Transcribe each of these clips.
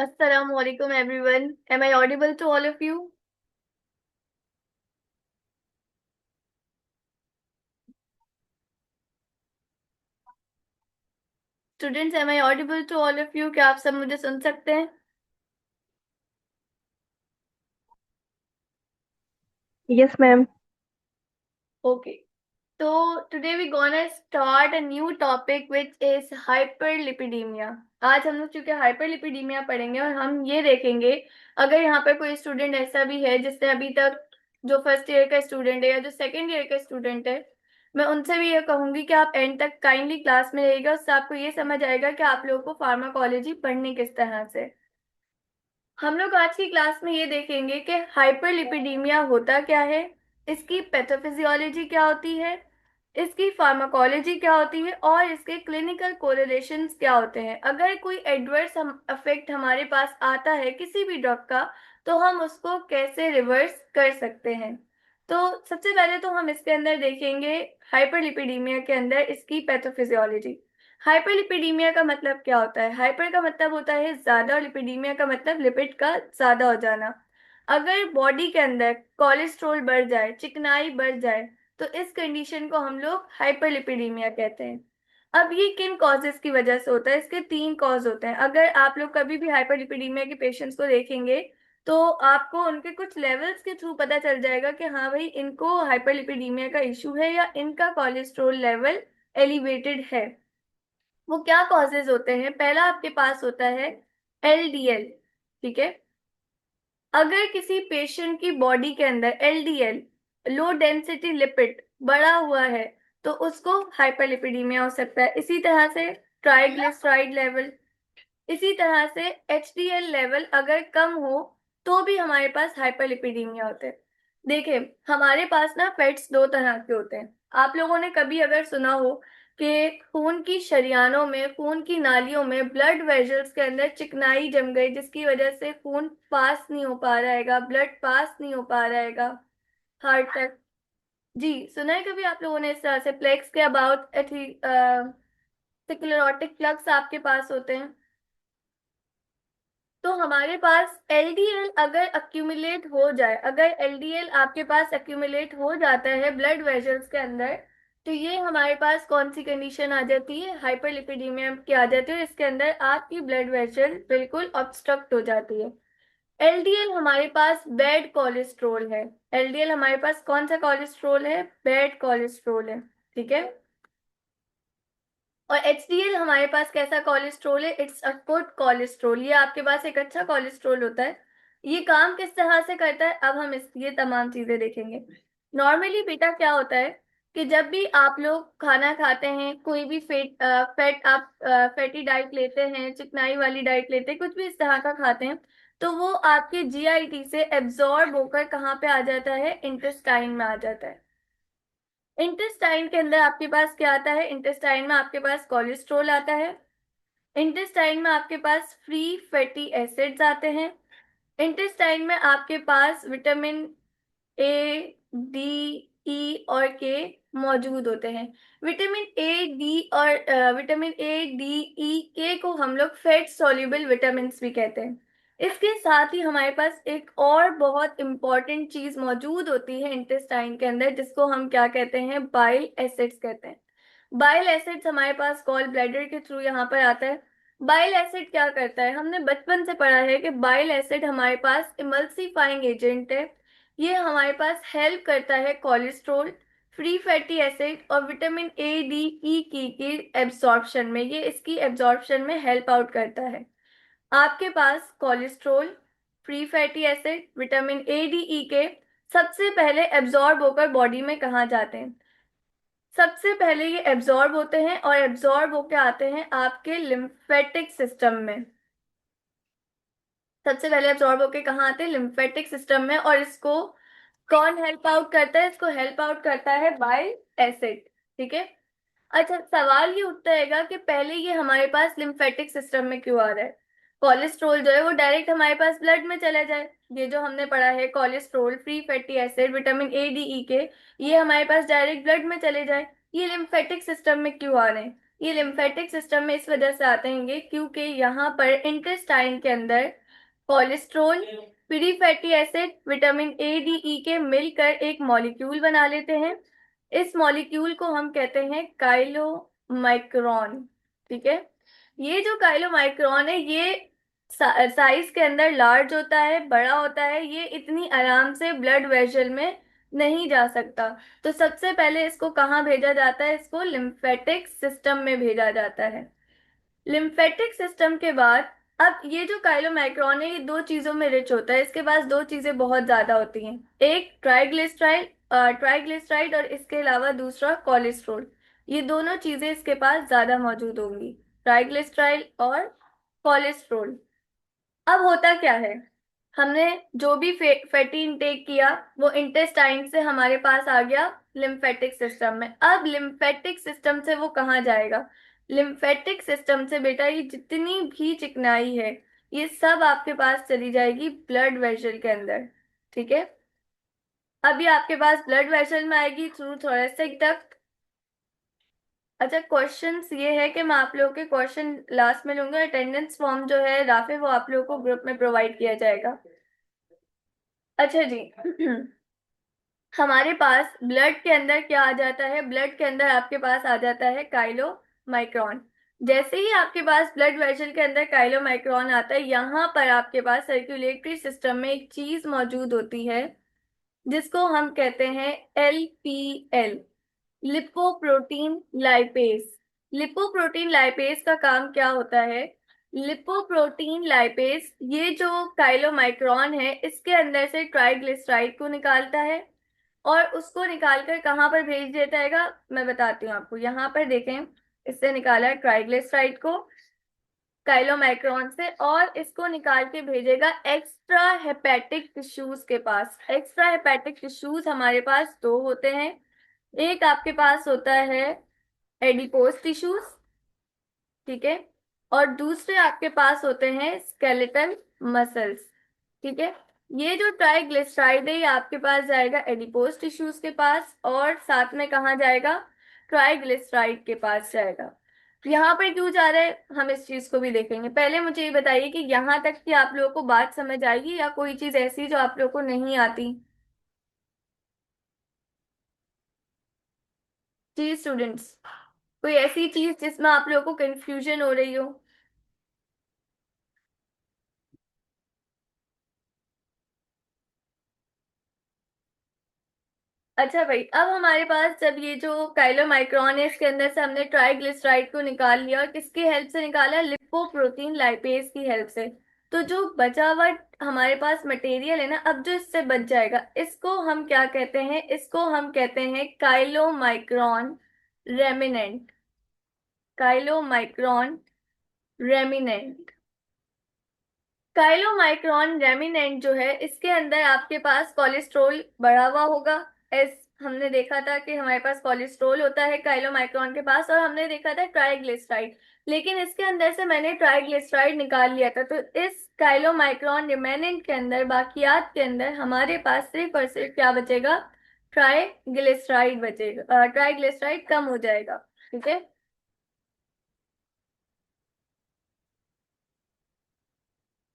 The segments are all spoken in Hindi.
Assalamu alaikum everyone. Am I audible to all of you? Students, am I audible to all of you? क्या आप सब मुझे सुन सकते हैं? Yes, ma'am. Okay. So today we gonna start a new topic which is hyperlipidemia. आज हम लोग चूंकि हाइपरलिपिडीमिया पढ़ेंगे और हम ये देखेंगे अगर यहाँ पर कोई स्टूडेंट ऐसा भी है जिसने अभी तक जो फर्स्ट ईयर का स्टूडेंट है या जो सेकेंड ईयर का स्टूडेंट है, मैं उनसे भी ये कहूंगी कि आप एंड तक काइंडली क्लास में रहिएगा। उससे आपको ये समझ आएगा कि आप लोगों को फार्माकोलॉजी पढ़नी किस तरह से। हम लोग आज की क्लास में ये देखेंगे कि हाइपरलिपिडीमिया होता क्या है, इसकी पैथोफिजियोलॉजी क्या होती है, इसकी फार्माकोलॉजी क्या होती है और इसके क्लिनिकल कोरिलेशंस क्या होते हैं। अगर कोई एडवर्स इफेक्ट हमारे पास आता है किसी भी ड्रग का, तो हम उसको कैसे रिवर्स कर सकते हैं। तो सबसे पहले तो हम इसके अंदर देखेंगे हाइपरलिपिडीमिया के अंदर इसकी पैथोफिजियोलॉजी। हाइपरलिपिडीमिया का मतलब क्या होता है? हाइपर का मतलब होता है ज्यादा और लिपिडीमिया का मतलब लिपिड का ज्यादा हो जाना। अगर बॉडी के अंदर कोलेस्ट्रॉल बढ़ जाए, चिकनाई बढ़ जाए, तो इस कंडीशन को हम लोग हाइपरलिपिडीमिया कहते हैं। अब ये किन कॉजेस की वजह से होता है? इसके तीन कॉज होते हैं। अगर आप लोग कभी भी हाइपरलिपिडीमिया के पेशेंट्स को देखेंगे तो आपको उनके कुछ लेवल्स के थ्रू पता चल जाएगा कि हाँ भाई, इनको हाइपरलिपिडीमिया का इशू है या इनका कोलेस्ट्रॉल लेवल एलिवेटेड है। वो क्या कॉजेज होते हैं? पहला आपके पास होता है एलडीएल। ठीक है, अगर किसी पेशेंट की बॉडी के अंदर एलडीएल, लो डेंसिटी लिपिड, बढ़ा हुआ है तो उसको हाइपरलिपिडीमिया हो सकता है। इसी तरह से ट्राइग्लिसराइड लेवल, इसी तरह से एचडीएल लेवल अगर कम हो तो भी हमारे पास हाइपरलिपिडीमिया होते हैं। देखिए, हमारे पास ना फैट्स दो तरह के होते हैं। आप लोगों ने कभी अगर सुना हो कि खून की शरियानों में, खून की नालियों में, ब्लड वेजल्स के अंदर चिकनाई जम गई जिसकी वजह से खून पास नहीं हो पा रहेगा, ब्लड पास नहीं हो पा रहेगा हार्ट तक। जी, सुना है कभी आप लोगों ने इस तरह से प्लेक्स के अबाउट स्क्लेरोटिक प्लग्स आपके पास होते हैं। तो हमारे पास एलडीएल अगर अक्यूमुलेट हो जाए, अगर एलडीएल आपके पास अक्यूमुलेट हो जाता है ब्लड वेजल्स के अंदर, तो ये हमारे पास कौन सी कंडीशन आ जाती है? हाइपरलिपिडीमिया की आ जाती है। इसके अंदर आपकी ब्लड वेसल बिल्कुल ऑब्स्ट्रक्ट हो जाती है। एलडीएल हमारे पास बैड कोलेस्ट्रोल है। एलडीएल हमारे पास कौन सा कोलेस्ट्रोल है? बैड कोलेस्ट्रोल है। ठीक है, और एचडीएल हमारे पास कैसा कोलेस्ट्रोल है? It's a good cholesterol. ये आपके पास एक अच्छा कोलेस्ट्रोल होता है। ये काम किस तरह से करता है, अब हम इस ये तमाम चीजें देखेंगे। नॉर्मली बेटा क्या होता है कि जब भी आप लोग खाना खाते हैं, कोई भी फैट आप फैटी डाइट लेते हैं, चिकनाई वाली डाइट लेते हैं, कुछ भी इस तरह का खाते हैं, तो वो आपके जीआईटी से एब्जॉर्ब होकर कहाँ पे आ जाता है? इंटेस्टाइन में आ जाता है। इंटेस्टाइन के अंदर आपके पास क्या आता है? इंटेस्टाइन में आपके पास कोलेस्ट्रोल आता है। इंटेस्टाइन में आपके पास फ्री फैटी एसिड्स आते हैं। इंटेस्टाइन में आपके पास विटामिन ए, डी, ई और के मौजूद होते हैं। विटामिन ए, डी और विटामिन ए, डी, ई, के को हम लोग फैट सॉल्युबल विटामिन भी कहते हैं। इसके साथ ही हमारे पास एक और बहुत इंपॉर्टेंट चीज मौजूद होती है इंटेस्टाइन के अंदर, जिसको हम क्या कहते हैं? बाइल एसिड्स कहते हैं। बाइल एसिड्स हमारे पास गॉल ब्लैडर के थ्रू यहाँ पर आता है। बाइल एसिड क्या करता है? हमने बचपन से पढ़ा है कि बाइल एसिड हमारे पास इमल्सिफाइंग एजेंट है। ये हमारे पास हेल्प करता है कोलेस्ट्रॉल, फ्री फैटी एसिड और विटामिन ए, डी, ई की एब्जॉर्प्शन में। ये इसकी एब्जॉर्प्शन में हेल्प आउट करता है। आपके पास cholesterol, free fatty acid, vitamin A, D, E के सबसे पहले एब्जॉर्ब होकर बॉडी में कहाँ जाते हैं? सबसे पहले ये एब्जॉर्ब होते हैं और एब्जॉर्ब होकर आते हैं आपके लिम्फेटिक सिस्टम में। सबसे पहले एब्जॉर्ब होके कहाँ आते हैं? लिम्फेटिक सिस्टम में। और इसको कौन हेल्प आउट करता है? इसको हेल्प आउट करता है बाइल एसिड। ठीक है, अच्छा सवाल ये उठता है कि पहले ये हमारे पास लिम्फेटिक सिस्टम में क्यों आ रहा है? कोलेस्ट्रोल जो है वो डायरेक्ट हमारे पास ब्लड में चला जाए। ये जो हमने पढ़ा है cholesterol, free fatty acid, vitamin A, D, E के, ये हमारे पास डायरेक्ट ब्लड में चले जाए। ये लिम्फेटिक सिस्टम में क्यों आ रहे हैं? ये लिम्फेटिक सिस्टम में इस वजह से आते हैं क्योंकि यहाँ पर इंटेस्टाइन के अंदर cholesterol, free fatty acid, vitamin A D E के मिलकर एक मॉलिक्यूल बना लेते हैं। इस मॉलिक्यूल को हम कहते हैं काइलोमाइक्रॉन। ठीक है, ये जो काइलोमाइक्रॉन है ये साइज के अंदर लार्ज होता है, बड़ा होता है। ये इतनी आराम से ब्लड वेसल में नहीं जा सकता। तो सबसे पहले इसको कहाँ भेजा जाता है? इसको लिम्फेटिक सिस्टम में भेजा जाता है। लिम्फेटिक सिस्टम के बाद अब ये जो काइलोमाइक्रॉन है ये दो चीजों में रिच होता है। इसके पास दो चीजें बहुत ज्यादा होती हैं, एक ट्राइग्लिसराइड और इसके अलावा दूसरा कोलेस्ट्रॉल। ये दोनों चीजें इसके पास ज्यादा मौजूद होंगी, ट्राइग्लिसराइड और कोलेस्ट्रॉल। अब होता क्या है, हमने जो भी फैटी इंटेक किया वो इंटेस्टाइन से हमारे पास आ गया लिम्फेटिक सिस्टम में। अब लिम्फेटिक सिस्टम से वो कहाँ जाएगा? लिम्फेटिक सिस्टम से बेटा ये जितनी भी चिकनाई है ये सब आपके पास चली जाएगी ब्लड वेसल के अंदर। ठीक है, अब ये आपके पास ब्लड वेसल में आएगी थ्रू थोरेसिक डक्ट। अच्छा, क्वेश्चंस ये है कि मैं आप लोगों के क्वेश्चन लास्ट में लूंगा। अटेंडेंस फॉर्म जो है राफे वो आप लोगों को ग्रुप में प्रोवाइड किया जाएगा। अच्छा जी। हमारे पास ब्लड के अंदर क्या आ जाता है? ब्लड के अंदर आपके पास आ जाता है काइलोमाइक्रॉन। जैसे ही आपके पास ब्लड वेसल के अंदर काइलोमाइक्रॉन आता है, यहाँ पर आपके पास सर्कुलेटरी सिस्टम में एक चीज मौजूद होती है जिसको हम कहते हैं LPL, lipoprotein lipase. Lipoprotein lipase का काम क्या होता है? लिपोप्रोटीन लाइपेज ये जो काइलोमाइक्रॉन है इसके अंदर से ट्राइग्लिसराइड को निकालता है और उसको निकालकर कहाँ पर भेज देता है? मैं बताती हूँ आपको। यहाँ पर देखें, इससे निकाला है ट्राइग्लिसराइड को काइलोमाइक्रॉन से और इसको निकाल के भेजेगा एक्स्ट्रा हेपेटिक टिश्यूज के पास। एक्स्ट्रा हेपेटिक टिश्यूज हमारे पास दो होते हैं, एक आपके पास होता है एडिपोज टिश्यूज, ठीक है, और दूसरे आपके पास होते हैं स्केलेटल मसल्स। ठीक है, ये जो ट्राइग्लिसराइड है ये आपके पास जाएगा एडिपोज टिश्यूज के पास और साथ में कहाँ जाएगा? ट्राइग्लिसराइड के पास जाएगा। यहाँ पर क्यों जा रहा है हम इस चीज को भी देखेंगे। पहले मुझे ये बताइए कि यहाँ तक की आप लोगों को बात समझ आएगी या कोई चीज ऐसी जो आप लोगों को नहीं आती? जी स्टूडेंट्स, कोई ऐसी चीज जिसमें आप लोगों को कंफ्यूजन हो रही हो? अच्छा भाई, अब हमारे पास जब ये जो काइलोमाइक्रॉन है इसके अंदर से हमने ट्राइग्लिसराइड को निकाल लिया और किसकी हेल्प से निकाला? लिपोप्रोटीन लाइपेज की हेल्प से। तो जो बचा हुआ हमारे पास मटेरियल है ना, अब जो इससे बच जाएगा इसको हम क्या कहते हैं? इसको हम कहते हैं काइलोमाइक्रॉन रेमिनेंट। काइलोमाइक्रॉन रेमिनेंट। काइलोमाइक्रॉन रेमिनेंट जो है इसके अंदर आपके पास कोलेस्ट्रॉल बढ़ा हुआ होगा। एस हमने देखा था कि हमारे पास कोलेस्ट्रॉल होता है काइलोमाइक्रॉन के पास और हमने देखा था ट्राइग्लिसराइड। लेकिन इसके अंदर से मैंने ट्राइग्लिसराइड निकाल लिया था, तो इस काइलोमाइक्रॉन रिमेनेंट के अंदर बाकियात के अंदर हमारे पास सिर्फ और सिर्फ क्या बचेगा? ट्राइग्लिसराइड बचेगा। ट्राइग्लिसराइड कम हो जाएगा। ठीक है,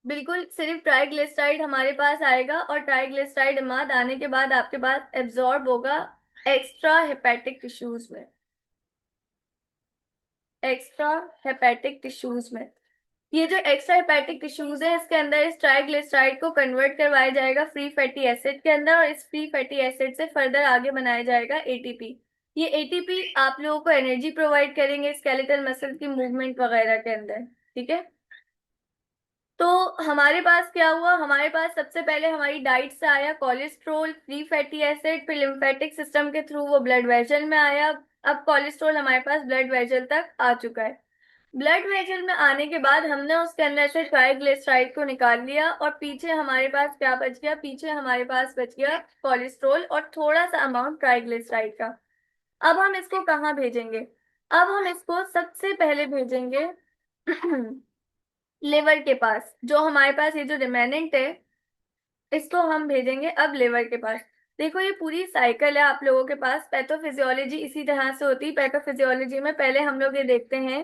बिल्कुल सिर्फ ट्राइग्लिसराइड हमारे पास आएगा और ट्राइग्लिसराइड माद आने के बाद आपके पास एब्जॉर्ब होगा एक्स्ट्रा हेपेटिक टिश्यूज में। एक्स्ट्रा हेपेटिक टिश्यूज में ये जो एक्स्ट्रा हेपेटिक टिश्यूज है इसके अंदर इस ट्राइग्लिसराइड को कन्वर्ट करवाया जाएगा फ्री फैटी एसिड के अंदर और इस फ्री फैटी एसिड से फर्दर आगे बनाया जाएगा एटीपी। ये एटीपी आप लोगों को एनर्जी प्रोवाइड करेंगे स्केलेटल मसल की मूवमेंट वगैरह के अंदर। ठीक है, तो हमारे पास क्या हुआ? हमारे पास सबसे पहले हमारी डाइट से आया कोलेस्ट्रॉल, फ्री फैटी एसिड, फिर लिम्फेटिक सिस्टम के थ्रू वो ब्लड वेसल में आया। अब कोलेस्ट्रॉल हमारे पास ब्लड वेसल तक आ चुका है। ब्लड वेसल में आने के बाद हमने उसके अंदर से ट्राइग्लिसराइड को निकाल लिया और पीछे हमारे पास क्या बच गया? पीछे हमारे पास बच गया कोलेस्ट्रॉल और थोड़ा सा अमाउंट ट्राइग्लिसराइड का। अब हम इसको कहाँ भेजेंगे? अब हम इसको सबसे पहले भेजेंगे लिवर के पास। जो हमारे पास ये जो रिमेनेंट है इसको हम भेजेंगे अब लिवर के पास। देखो ये पूरी साइकिल है आप लोगों के पास। पैथोफिजियोलॉजी इसी तरह से होती है। पैथोफिजियोलॉजी में पहले हम लोग ये देखते हैं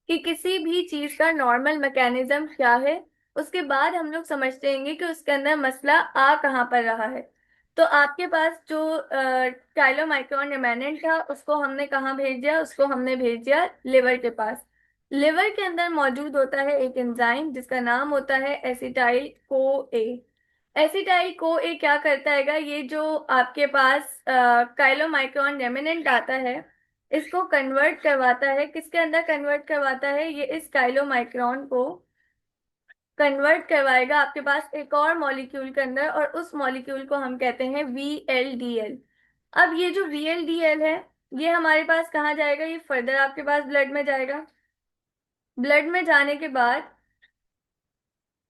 कि किसी भी चीज का नॉर्मल मैकेनिज्म क्या है। उसके बाद हम लोग समझते हैं कि उसके अंदर मसला आ कहाँ पर रहा है। तो आपके पास जो काइलोमाइक्रोन रिमेनेंट था उसको हमने कहाँ भेज दिया, उसको हमने भेज दिया लिवर के पास। लिवर के अंदर मौजूद होता है एक एंजाइम जिसका नाम होता है एसिटाइल को ए। एसिटाइल को ए क्या करता है, ये जो आपके पास काइलोमाइक्रोन रेमिनेंट आता है इसको कन्वर्ट करवाता है। किसके अंदर कन्वर्ट करवाता है, ये इस काइलोमाइक्रोन को कन्वर्ट करवाएगा आपके पास एक और मॉलिक्यूल के अंदर, और उस मॉलिक्यूल को हम कहते हैं VLDL। अब ये जो VLDL है ये हमारे पास कहाँ जाएगा, ये फर्दर आपके पास ब्लड में जाएगा। ब्लड में जाने के बाद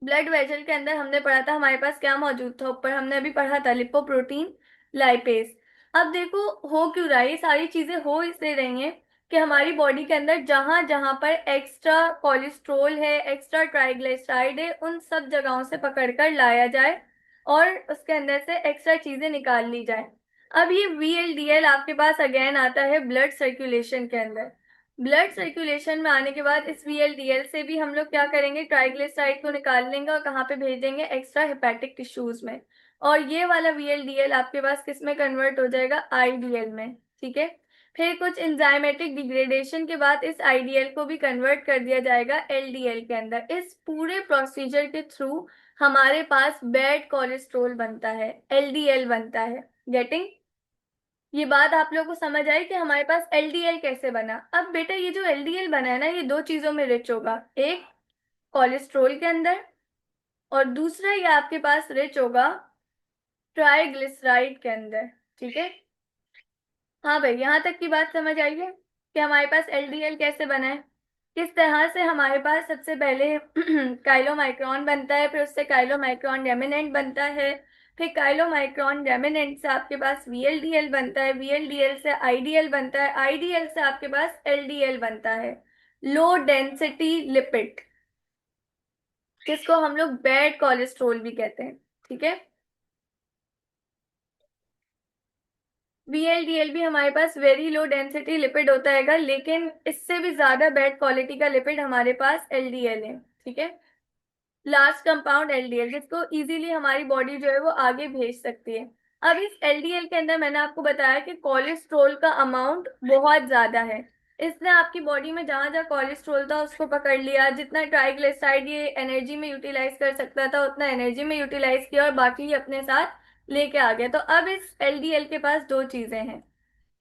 ब्लड वेसल के अंदर हमने पढ़ा था हमारे पास क्या मौजूद था, ऊपर हमने अभी पढ़ा था लिपोप्रोटीन लाइपेज। अब देखो हो क्यों रहा है, ये सारी चीजें हो इसलिए रही हैं कि हमारी बॉडी के अंदर जहां जहां पर एक्स्ट्रा कोलेस्ट्रोल है, एक्स्ट्रा ट्राइग्लिसराइड है, उन सब जगहों से पकड़कर लाया जाए और उसके अंदर से एक्स्ट्रा चीजें निकाल ली जाए। अब ये VLDL आपके पास अगेन आता है ब्लड सर्कुलेशन के अंदर। ब्लड सर्कुलेशन में आने के बाद इस VLDL से भी हम लोग क्या करेंगे, ट्राइग्लिसराइड को निकाल लेंगे और कहाँ पे भेज देंगे, एक्स्ट्रा हेपेटिक टिश्यूज में। और ये वाला VLDL आपके पास किस में कन्वर्ट हो जाएगा, IDL में। ठीक है। फिर कुछ एंजाइमेटिक डिग्रेडेशन के बाद इस IDL को भी कन्वर्ट कर दिया जाएगा LDL के अंदर। इस पूरे प्रोसीजर के थ्रू हमारे पास बैड कोलेस्ट्रोल बनता है, LDL बनता है। गेटिंग? ये बात आप लोगों को समझ आई कि हमारे पास LDL कैसे बना। अब बेटा ये जो LDL बना है ना, ये दो चीजों में रिच होगा, एक कोलेस्ट्रॉल के अंदर और दूसरा ये आपके पास रिच होगा ट्राइग्लिसराइड के अंदर। ठीक है। हाँ भाई, यहाँ तक की बात समझ आई है कि हमारे पास LDL कैसे बना है, किस तरह से हमारे पास सबसे पहले काइलोमाइक्रॉन बनता है, फिर उससे काइलोमाइक्रॉन रेमिनेंट बनता है, फिर काइलोमाइक्रॉन रेमिनेंट से आपके पास VLDL बनता है, VLDL से IDL बनता है, IDL से आपके पास LDL बनता है, लो डेंसिटी लिपिड, जिसको हम लोग बैड कोलेस्ट्रोल भी कहते हैं। ठीक है। VLDL भी हमारे पास वेरी लो डेंसिटी लिपिड होता है, लेकिन इससे भी ज्यादा बैड क्वालिटी का लिपिड हमारे पास LDL है। ठीक है। लास्ट कंपाउंड LDL, जिसको इजीली हमारी बॉडी जो है वो आगे भेज सकती है। अब इस LDL के अंदर मैंने आपको बताया कि कोलेस्ट्रोल का अमाउंट बहुत ज्यादा है। इसने आपकी बॉडी में जहां जहां कोलेस्ट्रोल था उसको पकड़ लिया, जितना ट्राइग्लिसराइड ये एनर्जी में यूटिलाइज कर सकता था उतना एनर्जी में यूटिलाइज किया और बाकी ये अपने साथ लेके आ गया। तो अब इस LDL के पास दो चीजें हैं,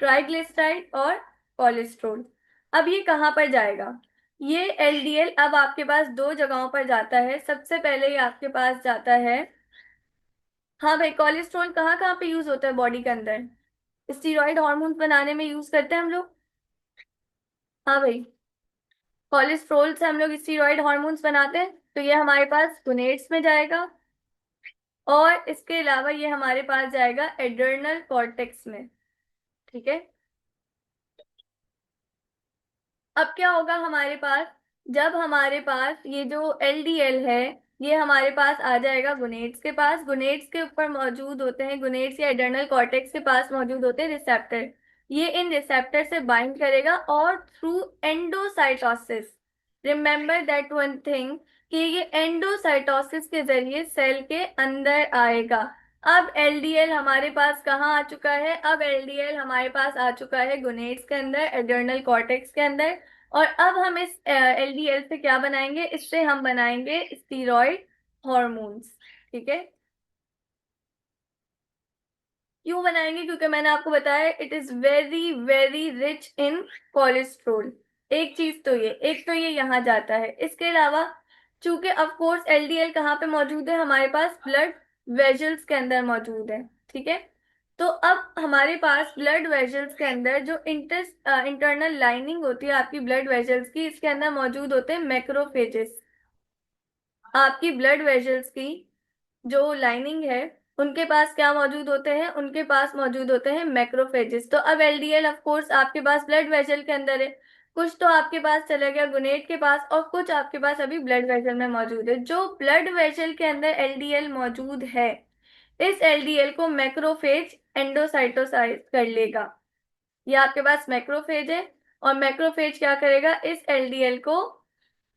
ट्राइग्लिसराइड और कोलेस्ट्रोल। अब ये कहाँ पर जाएगा, ये LDL अब आपके पास दो जगहों पर जाता है। सबसे पहले ये आपके पास जाता है, हाँ भाई, कोलेस्ट्रॉल कहाँ कहाँ पे यूज होता है बॉडी के अंदर, स्टीरॉयड हार्मोन्स बनाने में यूज करते हैं हम लोग। हाँ भाई, कोलेस्ट्रॉल से हम लोग स्टीरॉयड हार्मोन्स बनाते हैं, तो ये हमारे पास गुनेट्स में जाएगा और इसके अलावा ये हमारे पास जाएगा एड्रेनल कॉर्टेक्स में। ठीक है। अब क्या होगा हमारे पास, जब हमारे पास ये जो LDL है ये हमारे पास आ जाएगा गुनेट्स के पास। गुनेट्स के ऊपर मौजूद होते हैं, गुनेट्स या एड्रेनल कॉर्टेक्स के पास मौजूद होते हैं रिसेप्टर। ये इन रिसेप्टर से बाइंड करेगा और through endocytosis, remember that one thing, कि ये एंडोसाइटोसिस के जरिए सेल के अंदर आएगा। अब LDL हमारे पास कहाँ आ चुका है, अब LDL हमारे पास आ चुका है गुनेट्स के अंदर, एड्रेनल कॉर्टेक्स के अंदर। और अब हम इस LDL से क्या बनाएंगे, इससे हम बनाएंगे स्टीरॉयड हॉर्मोन्स। ठीक है। क्यों बनाएंगे, क्योंकि मैंने आपको बताया it is very very rich in cholesterol. एक चीज तो ये, एक तो ये यहाँ जाता है। इसके अलावा चूंकि ऑफ कोर्स LDL कहाँ पे मौजूद है, हमारे पास ब्लड वेजल्स के अंदर मौजूद है। ठीक है। तो अब हमारे पास ब्लड वेजल्स के अंदर जो इंटरनल लाइनिंग होती है आपकी ब्लड वेजल्स की, इसके अंदर मौजूद होते हैं मैक्रोफेजेस। आपकी ब्लड वेजल्स की जो लाइनिंग है उनके पास क्या मौजूद होते हैं, उनके पास मौजूद होते हैं मैक्रोफेजेस। तो अब LDL ऑफ कोर्स आपके पास ब्लड वेसल के अंदर है, कुछ तो आपके पास चला गया गुनेट के पास और कुछ आपके पास अभी ब्लड वेसल में मौजूद है। जो ब्लड वेसल के अंदर LDL मौजूद है इस एलडीएल को मैक्रोफेज एंडोसाइटोसाइज कर लेगा। ये आपके पास मैक्रोफेज है, और मैक्रोफेज क्या करेगा, इस एलडीएल को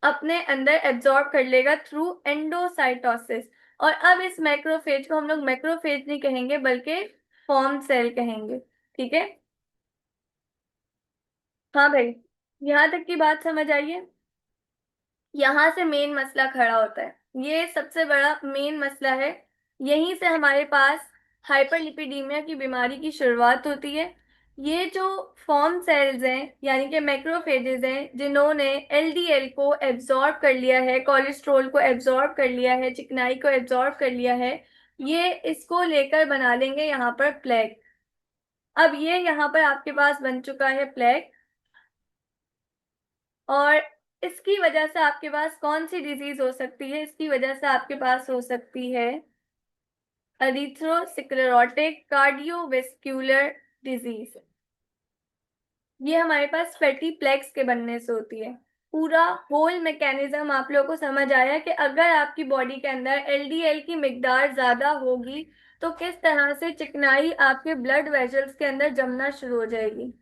अपने अंदर एब्जॉर्ब कर लेगा थ्रू एंडोसाइटोसिस। और अब इस मैक्रोफेज को हम लोग मैक्रोफेज नहीं कहेंगे बल्कि फॉर्म सेल कहेंगे। ठीक है। हाँ भाई, यहाँ तक की बात समझ आइए। यहाँ से मेन मसला खड़ा होता है, ये सबसे बड़ा मेन मसला है। यहीं से हमारे पास हाइपरलिपिडीमिया की बीमारी की शुरुआत होती है। ये जो फॉर्म सेल्स हैं यानी कि मैक्रोफेजेस हैं, जिन्होंने एलडीएल को एब्जॉर्ब कर लिया है, कोलेस्ट्रॉल को एब्जॉर्ब कर लिया है, चिकनाई को एब्जॉर्ब कर लिया है, ये इसको लेकर बना लेंगे यहाँ पर प्लेग। अब ये यहाँ पर आपके पास बन चुका है प्लेग, और इसकी वजह से आपके पास कौन सी डिजीज हो सकती है, इसकी वजह से आपके पास हो सकती है एरिथ्रोस्क्लेरोटिक कार्डियोवेस्क्यूलर डिजीज। ये हमारे पास फैटी प्लेक्स के बनने से होती है। पूरा होल मैकेनिज्म आप लोगों को समझ आया कि अगर आपकी बॉडी के अंदर एलडीएल की मिकदार ज्यादा होगी तो किस तरह से चिकनाई आपके ब्लड वेसल्स के अंदर जमना शुरू हो जाएगी।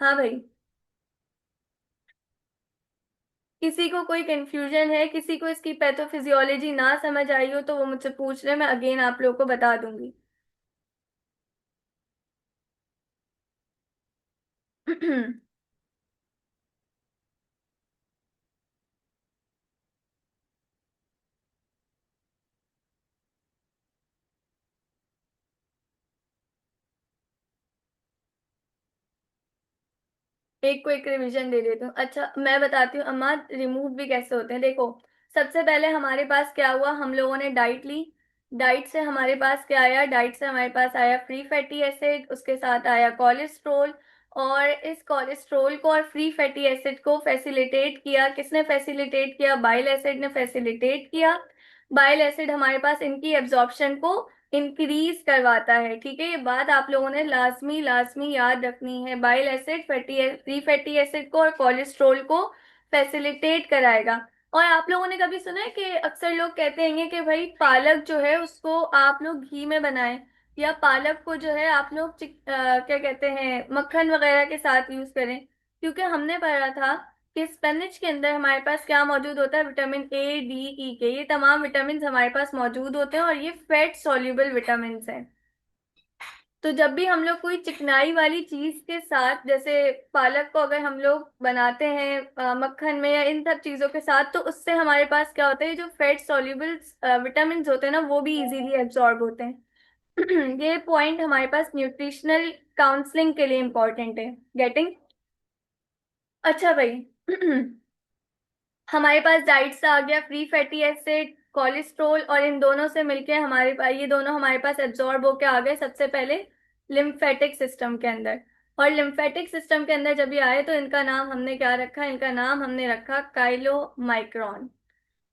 हाँ भाई, किसी को कोई कंफ्यूजन है, किसी को इसकी पैथोफिजियोलॉजी ना समझ आई हो तो वो मुझसे पूछ ले, मैं अगेन आप लोगों को बता दूंगी। एक को एक रिवीजन दे देती हूँ। अच्छा, मैं बताती हूँ अम्मा रिमूव भी कैसे होते हैं। देखो, सबसे पहले हमारे पास क्या हुआ, हम लोगों ने डाइट ली। डाइट से हमारे पास क्या आया, डाइट से हमारे पास आया फ्री फैटी एसिड, उसके साथ आया कोलेस्ट्रोल। और इस कोलेस्ट्रोल को और फ्री फैटी एसिड को फैसिलिटेट किया, किसने फैसिलिटेट किया, बाइल एसिड ने फैसिलिटेट किया। बाइल एसिड हमारे पास इनकी एब्जॉर्प्शन को इंक्रीज करवाता है। ठीक है, ये बात आप लोगों ने लाजमी लाजमी याद रखनी है। Bile acid fatty free fatty acid को और कोलेस्ट्रोल को फैसिलिटेट कराएगा। और आप लोगों ने कभी सुना है कि अक्सर लोग कहते हैं कि भाई पालक जो है उसको आप लोग घी में बनाएं, या पालक को जो है आप लोग क्या कहते हैं, मक्खन वगैरह के साथ यूज करें। क्योंकि हमने पढ़ा था कि स्पेनिश के अंदर हमारे पास क्या मौजूद होता है, विटामिन ए, डी, ई के, ये तमाम विटामिन हमारे पास मौजूद होते हैं और ये फैट सॉल्युबल विटामिन हैं। तो जब भी हम लोग कोई चिकनाई वाली चीज के साथ, जैसे पालक को अगर हम लोग बनाते हैं मक्खन में या इन सब चीजों के साथ, तो उससे हमारे पास क्या होता है, जो फैट सॉल्युबल विटामिन होते हैं ना, वो भी इजीली एब्जॉर्ब होते हैं। ये पॉइंट हमारे पास न्यूट्रिशनल काउंसलिंग के लिए इंपॉर्टेंट है। गेटिंग? अच्छा भाई। हमारे पास डाइट से आ गया फ्री फैटी एसिड, कोलेस्ट्रोल, और इन दोनों से मिलके हमारे पास ये दोनों हमारे पास एब्जॉर्ब होके आ गए सबसे पहले लिम्फेटिक सिस्टम के अंदर। और लिम्फेटिक सिस्टम के अंदर जब ये आए तो इनका नाम हमने क्या रखा, इनका नाम हमने रखा काइलोमाइक्रॉन।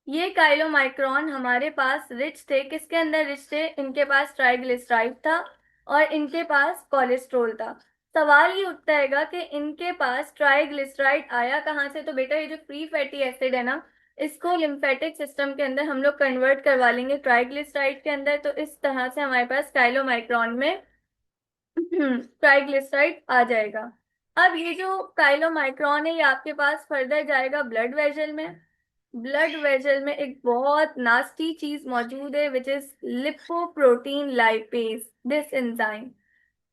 ये काइलोमाइक्रॉन हमारे पास रिच थे, किसके अंदर रिच थे, इनके पास ट्राइग्लिसराइड था और इनके पास कोलेस्ट्रोल था। सवाल ये उठता है कि इनके पास ट्राइग्लिसराइड आया कहाँ से, तो बेटा ये जो फ्री फैटी एसिड है ना, इसको लिम्फेटिक सिस्टम के अंदर हम लोग कन्वर्ट करवा लेंगे ट्राइग्लिसराइड के अंदर, तो इस तरह से हमारे पास काइलोमाइक्रॉन में ट्राइग्लिसराइड आ जाएगा। अब ये जो काइलोमाइक्रॉन है ये आपके पास फर्दर जाएगा ब्लड वेजल में। ब्लड वेजल में एक बहुत नास्टी चीज मौजूद है which is lipoprotein lipase, this enzyme.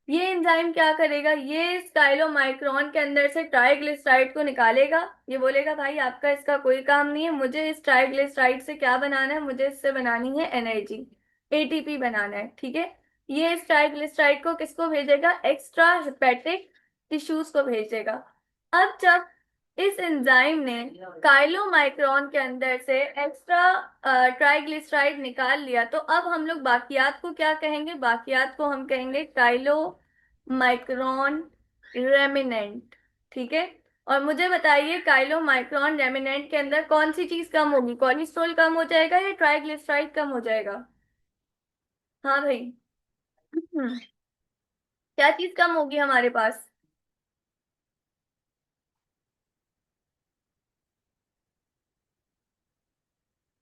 ये एंजाइम क्या करेगा, ये स्टाइलोमाइक्रॉन के अंदर से ट्राइग्लिसराइड को निकालेगा। ये बोलेगा भाई आपका इसका कोई काम नहीं है, मुझे इस ट्राइग्लिसराइड से क्या बनाना है, मुझे इससे बनानी है एनर्जी, एटीपी बनाना है। ठीक है, ये इस ट्राइग्लिसराइड को किसको भेजेगा, एक्स्ट्रा हेपेटिक टिश्यूज को भेजेगा। अब जब इस एंजाइम ने काइलोमाइक्रॉन के अंदर से एक्स्ट्रा ट्राइग्लिसराइड निकाल लिया, तो अब हम लोग बाकियात को क्या कहेंगे, बाकियात को हम कहेंगे काइलो माइक्रोन रेमिनेंट। ठीक है, और मुझे बताइए काइलो माइक्रोन रेमिनेंट के अंदर कौन सी चीज कम होगी, कोलेस्ट्रॉल कम हो जाएगा या ट्राइग्लिसराइड कम हो जाएगा। हाँ भाई। क्या चीज कम होगी हमारे पास,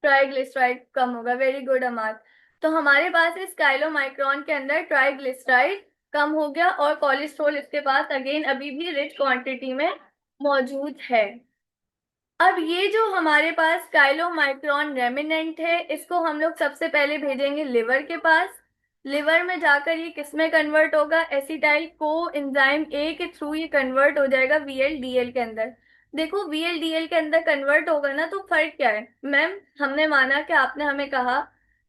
ट्राइग्लिसराइड कम होगा। वेरी गुड अमार। तो हमारे पास इस काइलोमाइक्रॉन के अंदर ट्राइग्लिसराइड कम हो गया और कोलेस्ट्रॉल इसके पास अगेन अभी भी रिच क्वांटिटी में मौजूद है। अब ये जो हमारे पास काइलोमाइक्रॉन रेमिनेंट है, इसको हम लोग सबसे पहले भेजेंगे लिवर के पास। लिवर में जाकर ये किसमें कन्वर्ट होगा, एसिटाइल को एंजाइम ए के थ्रू ये कन्वर्ट हो जाएगा वीएलडीएल के अंदर। देखो वीएलडीएल के अंदर कन्वर्ट होगा ना, तो फर्क क्या है मैम, हमने माना कि आपने हमें कहा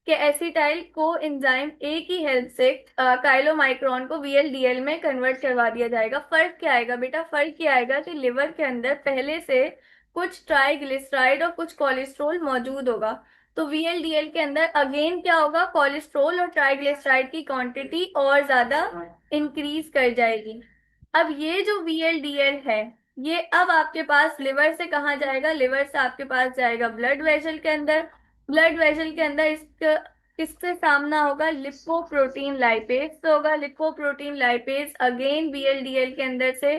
कि एसिटाइल को एंजाइम ए की हेल्प से काइलोमाइक्रॉन को वीएलडीएल में कन्वर्ट करवा दिया जाएगा। फर्क क्या आएगा बेटा, फर्क क्या आएगा कि लिवर के अंदर पहले से कुछ ट्राइग्लिसराइड और कुछ कोलेस्ट्रॉल मौजूद होगा। तो वीएलडीएल के अंदर अगेन क्या होगा, कोलेस्ट्रॉल और ट्राइग्लिसराइड की क्वांटिटी और ज्यादा इंक्रीज कर जाएगी। अब ये जो वीएलडीएल है, ये अब आपके पास लिवर से कहाँ जाएगा, लिवर से आपके पास जाएगा ब्लड वेसल के अंदर। ब्लड वेसल के अंदर इसका किससे सामना होगा, लिपोप्रोटीन लाइपेज से होगा। लिपोप्रोटीन लाइपेज अगेन वीएलडीएल के अंदर से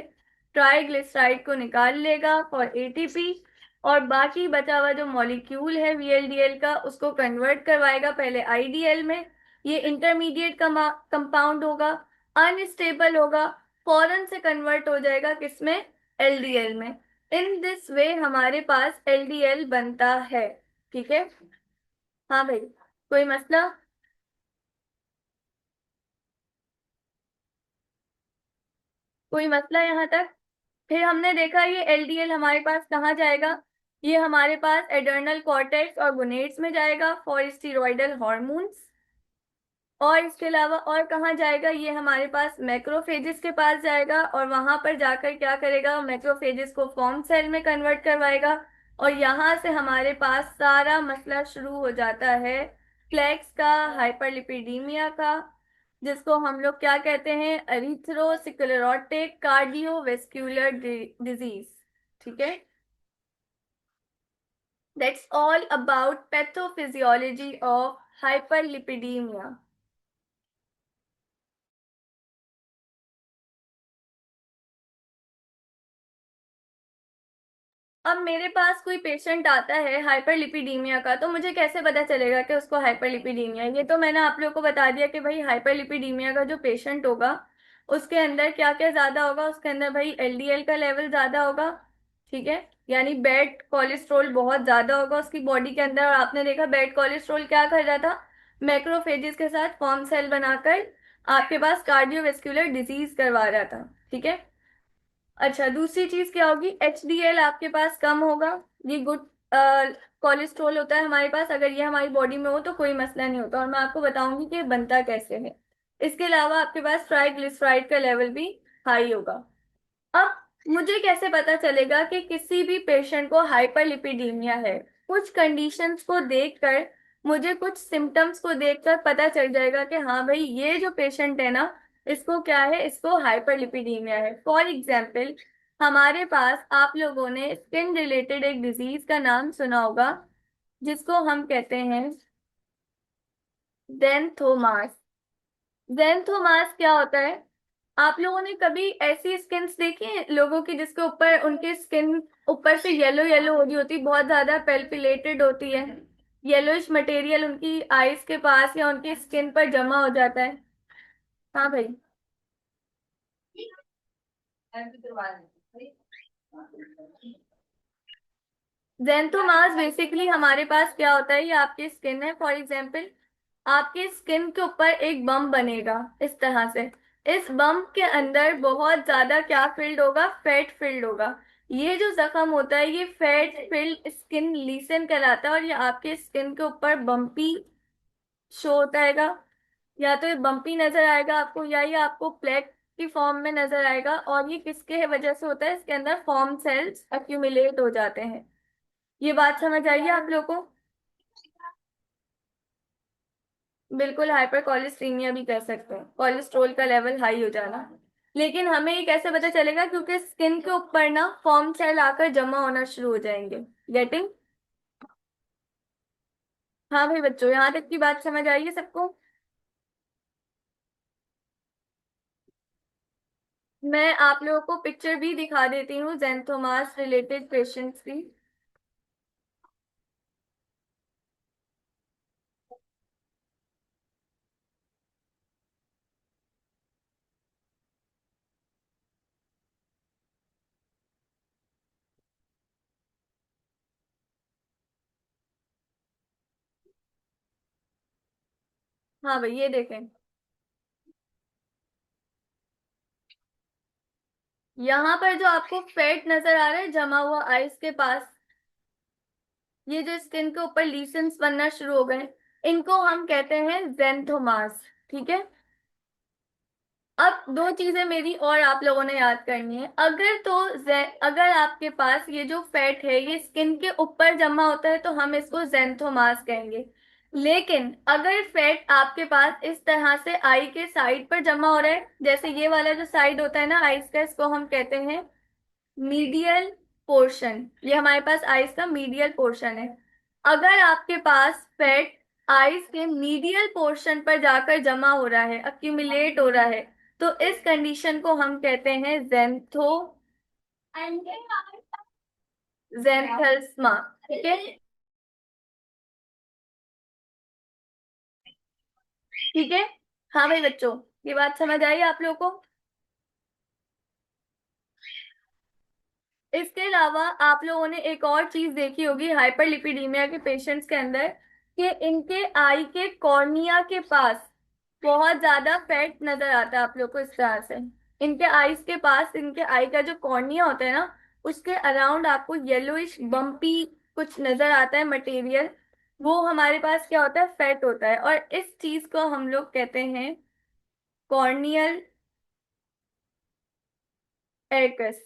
ट्राइग्लिसराइड को निकाल लेगा फॉर एटीपी, और बाकी बचा हुआ जो मॉलिक्यूल है वीएलडीएल का उसको कन्वर्ट करवाएगा पहले आईडीएल में। ये इंटरमीडिएट कंपाउंड होगा, अनस्टेबल होगा, फौरन से कन्वर्ट हो जाएगा किसमें, एलडीएल में। इन दिस वे हमारे पास एलडीएल बनता है। ठीक है, हाँ भाई, कोई मसला? कोई मसला यहाँ तक? फिर हमने देखा ये एलडीएल हमारे पास कहाँ जाएगा, ये हमारे पास एडर्नल कॉर्टेक्स और गोनेड्स में जाएगा फॉर स्टीरॉयडल हॉर्मोन्स। और इसके अलावा और कहाँ जाएगा, ये हमारे पास मैक्रोफेजेस के पास जाएगा, और वहां पर जाकर क्या करेगा, मैक्रोफेजेस को फॉर्म सेल में कन्वर्ट करवाएगा। और यहाँ से हमारे पास सारा मसला शुरू हो जाता है प्लेक्स का, हाइपरलिपिडीमिया का, जिसको हम लोग क्या कहते हैं, एरिथ्रोस्क्लेरोटिक कार्डियोवेस्क्युलर डिजीज। ठीक है, that's all about pathophysiology of hyperlipidaemia. अब मेरे पास कोई पेशेंट आता है हाइपरलिपिडीमिया का, तो मुझे कैसे पता चलेगा कि उसको हाइपरलिपिडीमिया है? ये तो मैंने आप लोगों को बता दिया कि भाई हाइपरलिपिडीमिया का जो पेशेंट होगा उसके अंदर क्या क्या ज्यादा होगा, उसके अंदर भाई एलडीएल का लेवल ज्यादा होगा। ठीक है, यानी बैड कोलेस्ट्रॉल बहुत ज्यादा होगा उसकी बॉडी के अंदर। और आपने देखा बैड कोलेस्ट्रॉल क्या कर रहा था, मैक्रोफेजेस के साथ फॉर्म सेल बनाकर आपके पास कार्डियोवेस्कुलर डिजीज करवा रहा था। ठीक है, अच्छा दूसरी चीज क्या होगी, एचडीएल आपके पास कम होगा। ये गुड कोलेस्ट्रॉल होता है हमारे पास, अगर ये हमारी बॉडी में हो तो कोई मसला नहीं होता, और मैं आपको बताऊंगी कि ये बनता कैसे है। इसके अलावा आपके पास ट्राइग्लिसराइड का लेवल भी हाई होगा। अब मुझे कैसे पता चलेगा कि किसी भी पेशेंट को हाइपरलिपिडीमिया है? कुछ कंडीशंस को देखकर, मुझे कुछ सिम्टम्स को देखकर पता चल जाएगा कि हाँ भाई ये जो पेशेंट है ना, इसको क्या है, इसको हाइपरलिपिडीमिया है। फॉर एग्जाम्पल, हमारे पास आप लोगों ने स्किन रिलेटेड एक डिजीज का नाम सुना होगा जिसको हम कहते हैं जेंथोमास। जेंथोमास क्या होता है, आप लोगों ने कभी ऐसी स्किन्स देखी हैं लोगों की जिसके ऊपर उनकी स्किन ऊपर से येलो येलो हो रही होती, बहुत ज्यादा पेल्पिलेटेड होती है, येलोइश मटेरियल उनकी आईज के पास या उनकी स्किन पर जमा हो जाता है? हाँ भाई, जेंथोमास बेसिकली हमारे पास क्या होता है, ये आपकी स्किन है, फॉर एग्जाम्पल आपकी स्किन के ऊपर एक बम बनेगा इस तरह से। इस बम के अंदर बहुत ज्यादा क्या फिल्ड होगा, फैट फिल्ड होगा। ये जो जख्म होता है ये फैट फिल्ड स्किन लीसन कहलाता है, और ये आपके स्किन के ऊपर बम्पी शो होता है। या तो ये बम्पी नजर आएगा आपको, या ये आपको प्लेक की फॉर्म में नजर आएगा। और ये किसके वजह से होता है, इसके अंदर फॉर्म सेल्स अक्यूमुलेट हो जाते हैं। ये बात समझ आइए आप लोगों को? बिल्कुल, हाइपर कोलेस्टीमिया भी कह सकते हैं, कोलेस्ट्रॉल का लेवल हाई हो जाना। लेकिन हमें ये कैसे पता चलेगा, क्योंकि स्किन के ऊपर ना फॉर्म सेल आकर जमा होना शुरू हो जाएंगे। गेटिंग? हाँ भाई बच्चों, यहाँ तक की बात समझ आई है सबको? मैं आप लोगों को पिक्चर भी दिखा देती हूँ जेंथोमास रिलेटेड पेशेंट्स की। हाँ भाई, ये देखें। यहाँ पर जो आपको फैट नजर आ रहा है जमा हुआ आइस के पास, ये जो स्किन के ऊपर लीशंस बनना शुरू हो गए, इनको हम कहते हैं जेंथोमास। ठीक है। अब दो चीजें मेरी और आप लोगों ने याद करनी है। अगर आपके पास ये जो फैट है ये स्किन के ऊपर जमा होता है तो हम इसको जेंथोमास कहेंगे। लेकिन अगर फैट आपके पास इस तरह से आई के साइड पर जमा हो रहा है, जैसे ये वाला जो साइड होता है ना आईज का, इसको हम कहते हैं मीडियल पोर्शन। ये हमारे पास आइस का मीडियल पोर्शन है। अगर आपके पास फैट आइस के मीडियल पोर्शन पर जाकर जमा हो रहा है, अक्यूमुलेट हो रहा है, तो इस कंडीशन को हम कहते हैं जेंथेल्स्मा। ठीक है। ठीक है। हाँ भाई बच्चों, ये बात समझ आई आप लोगों को? इसके अलावा आप लोगों ने एक और चीज देखी होगी हाइपरलिपिडीमिया के पेशेंट्स के अंदर, कि इनके आई के कॉर्निया के पास बहुत ज्यादा फैट नजर आता है आप लोग को इस तरह से। इनके आईज के पास, इनके आई का जो कॉर्निया होता है ना, उसके अराउंड आपको येलोइश बम्पी कुछ नजर आता है मटेरियल। वो हमारे पास क्या होता है, फैट होता है, और इस चीज को हम लोग कहते हैं कॉर्नियल एरकस।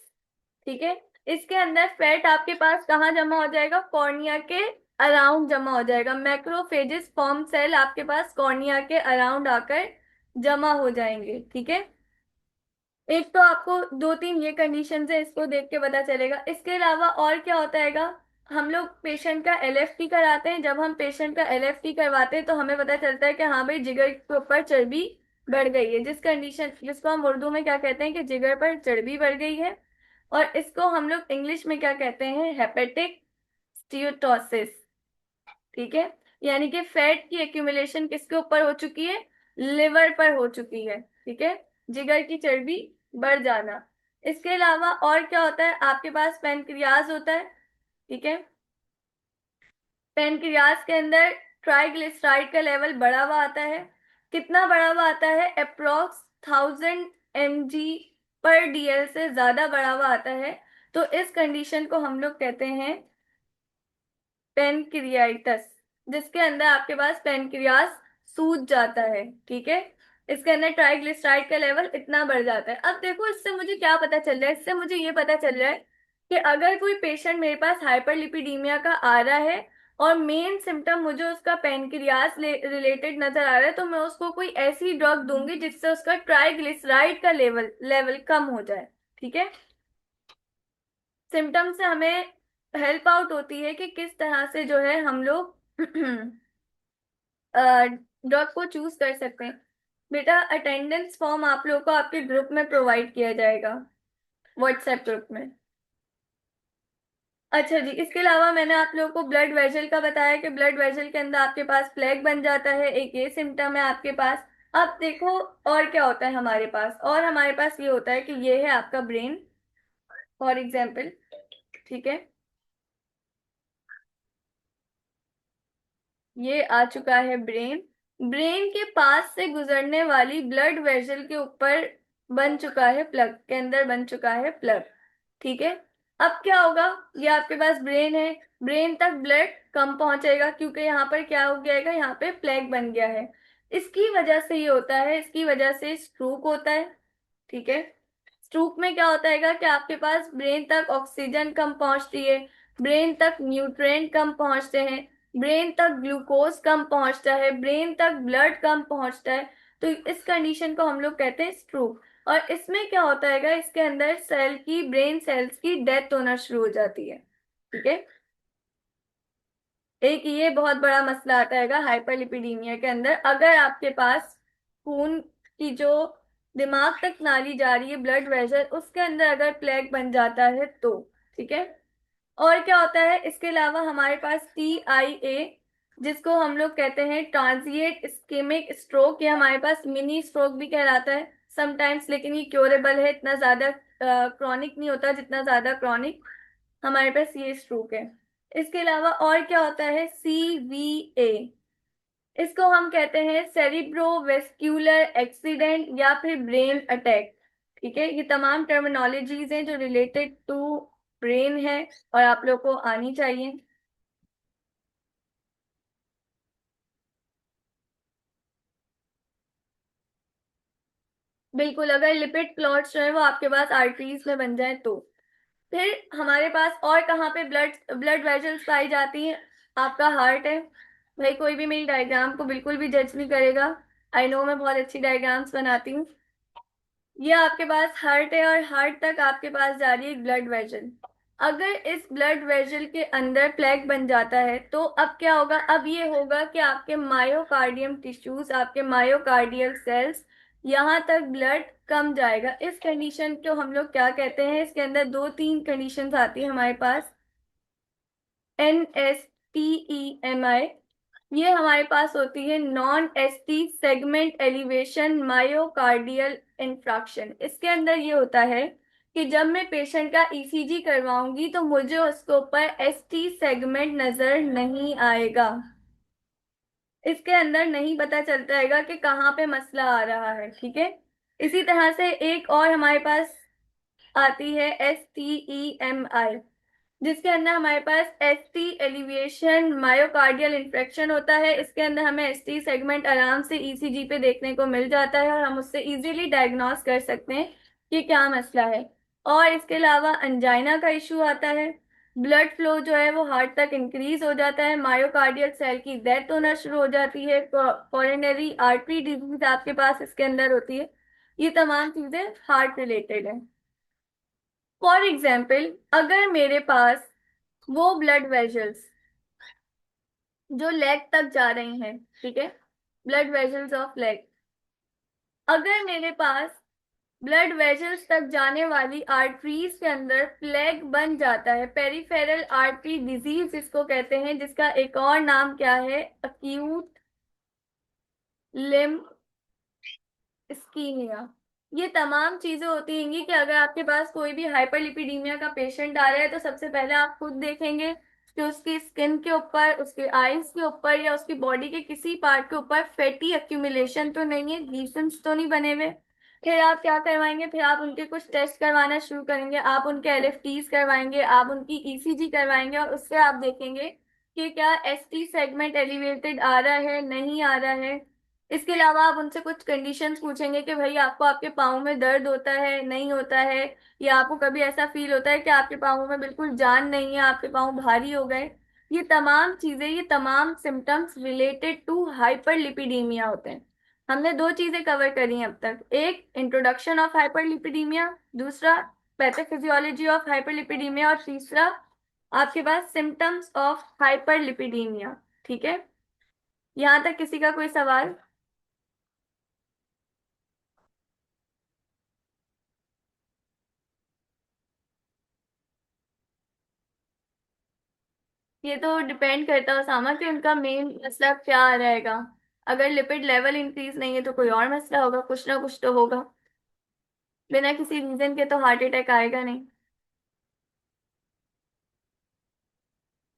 ठीक है। इसके अंदर फैट आपके पास कहाँ जमा हो जाएगा, कॉर्निया के अराउंड जमा हो जाएगा। मैक्रोफेजेस फॉर्म सेल आपके पास कॉर्निया के अराउंड आकर जमा हो जाएंगे। ठीक है। एक तो आपको दो तीन ये कंडीशन है, इसको देख के पता चलेगा। इसके अलावा और क्या होता हैगा, हम लोग पेशेंट का एलएफटी कराते हैं। जब हम पेशेंट का एलएफटी करवाते हैं तो हमें पता चलता है कि हाँ भाई जिगर के ऊपर चर्बी बढ़ गई है, जिसको हम उर्दू में क्या कहते हैं कि जिगर पर चर्बी बढ़ गई है। और इसको हम लोग इंग्लिश में क्या कहते हैं, हेपेटिक स्टीयोटोसिस। ठीक है। यानी कि फैट की एक्यूमुलेशन किसके ऊपर हो चुकी है, लिवर पर हो चुकी है। ठीक है। जिगर की चर्बी बढ़ जाना। इसके अलावा और क्या होता है, आपके पास पेनक्रियाज होता है। ठीक है। पेनक्रियाज के अंदर ट्राइग्लिसराइड का लेवल बढ़ा हुआ आता है। कितना बढ़ा हुआ आता है, अप्रोक्स 1000 mg पर डीएल से ज्यादा बढ़ा हुआ आता है। तो इस कंडीशन को हम लोग कहते हैं पेनक्रियाइटस, जिसके अंदर आपके पास पेनक्रियास सूज जाता है। ठीक है। इसके अंदर ट्राइग्लिसराइड का लेवल इतना बढ़ जाता है। अब देखो इससे मुझे क्या पता चल रहा है, इससे मुझे ये पता चल रहा है कि अगर कोई पेशेंट मेरे पास हाइपरलिपिडीमिया का आ रहा है और मेन सिम्टम मुझे उसका पेनक्रियास रिलेटेड नजर आ रहा है, तो मैं उसको कोई ऐसी ड्रग दूंगी जिससे उसका ट्राइग्लिसराइड का लेवल लेवल कम हो जाए। ठीक है। सिम्टम से हमें हेल्प आउट होती है कि किस तरह से जो है हम लोग ड्रग को चूज कर सकते हैं। बेटा अटेंडेंस फॉर्म आप लोगों को आपके ग्रुप में प्रोवाइड किया जाएगा, व्हाट्सएप ग्रुप में। अच्छा जी, इसके अलावा मैंने आप लोगों को ब्लड वेजल का बताया कि ब्लड वेजल के अंदर आपके पास प्लेग बन जाता है, एक ये सिम्टम है आपके पास। अब देखो और क्या होता है हमारे पास, और हमारे पास ये होता है कि ये है आपका ब्रेन, फॉर एग्जाम्पल। ठीक है। ये आ चुका है ब्रेन। ब्रेन के पास से गुजरने वाली ब्लड वेसल के ऊपर बन चुका है प्लग, के अंदर बन चुका है प्लग। ठीक है। अब क्या होगा, ये आपके पास ब्रेन है, ब्रेन तक ब्लड कम पहुंचेगा क्योंकि यहाँ पर क्या हो गया, यहाँ पे प्लेग बन गया है। इसकी वजह से ये होता है, इसकी वजह से स्ट्रोक होता है। ठीक है। स्ट्रोक में क्या होता है कि आपके पास ब्रेन तक ऑक्सीजन कम पहुंचती है, ब्रेन तक न्यूट्रिएंट कम पहुंचते हैं, ब्रेन तक ग्लूकोज कम पहुंचता है, ब्रेन तक ब्लड कम पहुंचता है। तो इस कंडीशन को हम लोग कहते हैं स्ट्रोक। और इसमें क्या होता है, इसके अंदर सेल की, ब्रेन सेल्स की डेथ होना शुरू हो जाती है। ठीक है। एक ये बहुत बड़ा मसला आता है हाइपरलिपिडीमिया के अंदर, अगर आपके पास खून की जो दिमाग तक नाली जा रही है, ब्लड वेसल, उसके अंदर अगर प्लेग बन जाता है तो। ठीक है। और क्या होता है इसके अलावा, हमारे पास TIA, जिसको हम लोग कहते हैं ट्रांजिएंट इस्केमिक स्ट्रोक, या हमारे पास मिनी स्ट्रोक भी कहलाता है समटाइम्स, लेकिन ये क्योरेबल है, इतना ज्यादा क्रॉनिक नहीं होता जितना ज्यादा क्रॉनिक हमारे पास ये स्ट्रोक है। इसके अलावा और क्या होता है, CVA, इसको हम कहते हैं सेरिब्रोवेस्क्यूलर एक्सीडेंट या फिर ब्रेन अटैक। ठीक है, ये तमाम टर्मिनोलॉजीज हैं जो रिलेटेड टू ब्रेन है और आप लोग को आनी चाहिए। बिल्कुल, अगर लिपिड क्लॉट्स जो है वो आपके पास आर्टरीज में बन जाए तो। फिर हमारे पास और कहाँ पे ब्लड ब्लड वेजल्स पाई जाती हैं? आपका हार्ट है। भाई कोई भी मेरी डायग्राम को बिल्कुल भी जज नहीं करेगा। आई नो मैं बहुत अच्छी डायग्राम्स बनाती हूँ। ये आपके पास हार्ट है और हार्ट तक आपके पास जा रही है एक ब्लड वेसल। अगर इस ब्लड वेसल के अंदर प्लेग बन जाता है तो अब क्या होगा? अब ये होगा कि आपके मायोकार्डियम टिश्यूज, आपके मायोकार्डियल सेल्स, यहाँ तक ब्लड कम जाएगा। इस कंडीशन को हम लोग क्या कहते हैं? इसके अंदर दो तीन कंडीशंस आती है हमारे पास। NSTEMI। ये हमारे पास होती है non ST segment elevation myocardial infraction. इसके अंदर ये होता है कि जब मैं पेशेंट का ईसीजी करवाऊंगी तो मुझे उसके ऊपर एसटी सेगमेंट नजर नहीं आएगा। इसके अंदर नहीं पता चलता है कि कहाँ पे मसला आ रहा है। ठीक है, इसी तरह से एक और हमारे पास आती है STEMI, जिसके अंदर हमारे पास एसटी एलिवेशन मायोकार्डियल इंफ्रेक्शन होता है। इसके अंदर हमें एसटी सेगमेंट आराम से ईसीजी पे देखने को मिल जाता है और हम उससे इजीली डायग्नोस कर सकते हैं कि क्या मसला है। और इसके अलावा अंजाइना का इशू आता है। ब्लड फ्लो जो है वो हार्ट तक इंक्रीज हो जाता है, मायोकार्डियल सेल की डेथ होना शुरू हो जाती है, कोरोनरी आर्टरी डिजीज आपके पास इसके अंदर होती है। ये तमाम चीजें हार्ट रिलेटेड है। फॉर एग्जाम्पल, अगर मेरे पास वो ब्लड वेजल्स जो लेग तक जा रही हैं, ठीक है, ब्लड वेजल्स ऑफ लेग, अगर मेरे पास ब्लड वेजल्स तक जाने वाली आर्टरीज के अंदर प्लेग बन जाता है, पेरिफेरल आर्टरी डिजीज इसको कहते हैं, जिसका एक और नाम क्या है? Acute limb ischemia. ये तमाम चीजें होती हैं कि अगर आपके पास कोई भी हाइपरलिपिडीमिया का पेशेंट आ रहा है तो सबसे पहले आप खुद देखेंगे कि उसकी स्किन के ऊपर, उसके आईज के ऊपर या उसकी बॉडी के किसी पार्ट के ऊपर फैटी एक्यूमुलेशन तो नहीं है, लीशंस तो नहीं बने हुए। फिर आप क्या करवाएंगे? फिर आप उनके कुछ टेस्ट करवाना शुरू करेंगे, आप उनके LFTs करवाएंगे, आप उनकी ईसीजी करवाएंगे और उससे आप देखेंगे कि क्या एसटी सेगमेंट एलिवेटेड आ रहा है, नहीं आ रहा है। इसके अलावा आप उनसे कुछ कंडीशंस पूछेंगे कि भाई आपको आपके पाँव में दर्द होता है, नहीं होता है, या आपको कभी ऐसा फील होता है कि आपके पाँव में बिल्कुल जान नहीं है, आपके पाँव भारी हो गए। ये तमाम चीजें, ये तमाम सिम्टम्स रिलेटेड टू हाइपरलिपिडीमिया होते हैं। हमने दो चीजें कवर करी हैं अब तक, एक इंट्रोडक्शन ऑफ हाइपरलिपिडीमिया, दूसरा पैथोफिजियोलॉजी ऑफ हाइपरलिपिडीमिया, और तीसरा आपके पास सिम्टम्स ऑफ हाइपरलिपिडीमिया। ठीक है, यहाँ तक किसी का कोई सवाल? ये तो डिपेंड करता है उसामा कि उनका मेन मसला क्या रहेगा। अगर लिपिड लेवल इंक्रीज नहीं है तो कोई और मसला होगा, कुछ ना कुछ तो होगा। बिना किसी रीजन के तो हार्ट अटैक आएगा नहीं।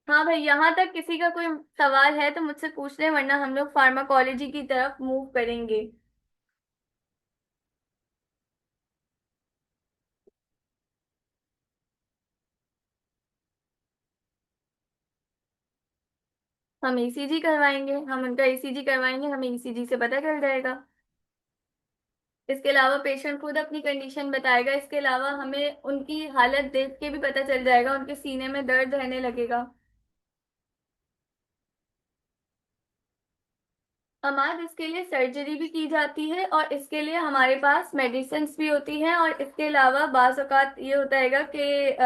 हाँ भाई, यहाँ तक किसी का कोई सवाल है तो मुझसे पूछ ले, वरना हम लोग फार्माकोलॉजी की तरफ मूव करेंगे। हम ईसीजी करवाएंगे, हम उनका ईसीजी करवाएंगे, हमें ईसीजी से पता चल जाएगा। इसके अलावा पेशेंट खुद अपनी कंडीशन बताएगा। इसके अलावा हमें उनकी हालत देख के भी पता चल जाएगा, उनके सीने में दर्द रहने लगेगा। हमारे इसके लिए सर्जरी भी की जाती है और इसके लिए हमारे पास मेडिसिन भी होती हैं। और इसके अलावा बाज़ औक़ात ये होता है कि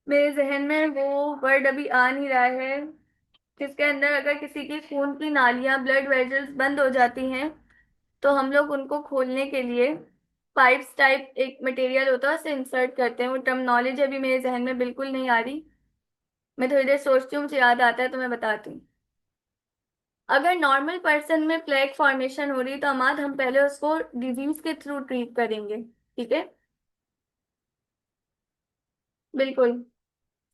मेरे जहन में वो वर्ड अभी आ नहीं रहा है, जिसके अंदर अगर किसी की खून की नालियां, ब्लड वेजल्स बंद हो जाती हैं तो हम लोग उनको खोलने के लिए पाइप्स टाइप एक मटेरियल होता है, उससे इंसर्ट करते हैं। वो टर्मिनोलॉजी अभी मेरे जहन में बिल्कुल नहीं आ रही, मैं थोड़ी देर सोचती हूँ, मुझे याद आता है तो मैं बताती हूँ। अगर नॉर्मल पर्सन में प्लेग फॉर्मेशन हो रही है तो अमाद हम पहले उसको डिजीज के थ्रू ट्रीट करेंगे। ठीक है, बिल्कुल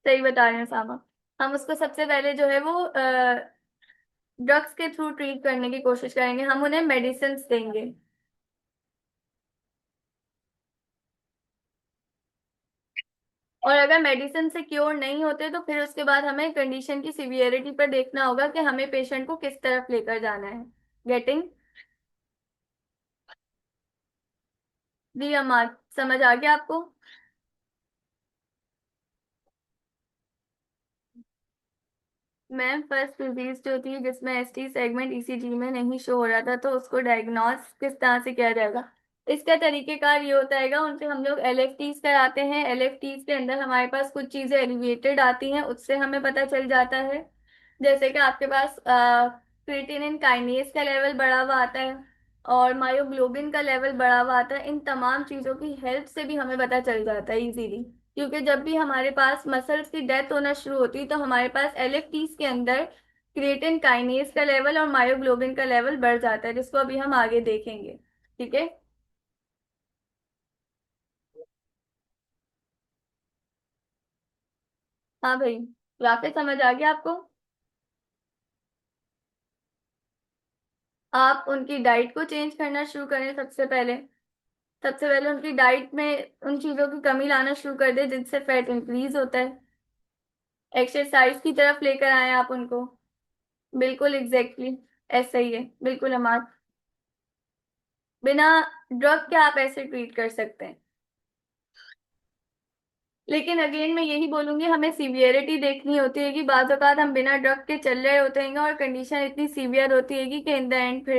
सही बता रहे हैं सामा। हम उसको सबसे पहले जो है वो ड्रग्स के थ्रू ट्रीट करने की कोशिश करेंगे, हम उन्हें मेडिसिन देंगे। और अगर मेडिसिन से क्योर नहीं होते तो फिर उसके बाद हमें कंडीशन की सिवियरिटी पर देखना होगा कि हमें पेशेंट को किस तरफ लेकर जाना है। गेटिंग? जी अमार, समझ आ गया आपको? मैम, फर्स्ट डिजीज जो थी जिसमें एसटी सेगमेंट ईसीजी में नहीं शो हो रहा था, तो उसको डायग्नोस किस तरह से किया जाएगा? इसका तरीकेकार ये होता है, उनसे हम लोग एलएफटीज कराते हैं। एलएफटीज के अंदर हमारे पास कुछ चीजें एलिवेटेड आती हैं, उससे हमें पता चल जाता है। जैसे कि आपके पास क्रिएटिनिन काइनेज का लेवल बढ़ा हुआ आता है और मायोग्लोबिन का लेवल बढ़ा हुआ आता है। इन तमाम चीजों की हेल्प से भी हमें पता चल जाता है इजीली, क्योंकि जब भी हमारे पास मसल्स की डेथ होना शुरू होती है तो हमारे पास एलएफटीज के अंदर क्रिएटिन काइनेज का लेवल और मायोग्लोबिन का लेवल बढ़ जाता है, जिसको अभी हम आगे देखेंगे। ठीक है? हाँ भाई, ग्राफिक समझ आ गया आपको? आप उनकी डाइट को चेंज करना शुरू करें सबसे पहले उनकी डाइट में उन चीजों की कमी लाना शुरू कर दे जिनसे फैट इंक्रीज होता है। एक्सरसाइज की तरफ लेकर आए आप उनको। बिल्कुल एग्जैक्टली, ऐसा ही है बिल्कुल हमारा। बिना ड्रग के आप ऐसे ट्रीट कर सकते हैं। लेकिन अगेन मैं यही बोलूंगी, हमें सीवियरिटी देखनी होती है कि बाज़ औक़ात हम बिना ड्रग के चल रहे होते हैं और कंडीशन इतनी सीवियर होती है कि इन द एंड फिर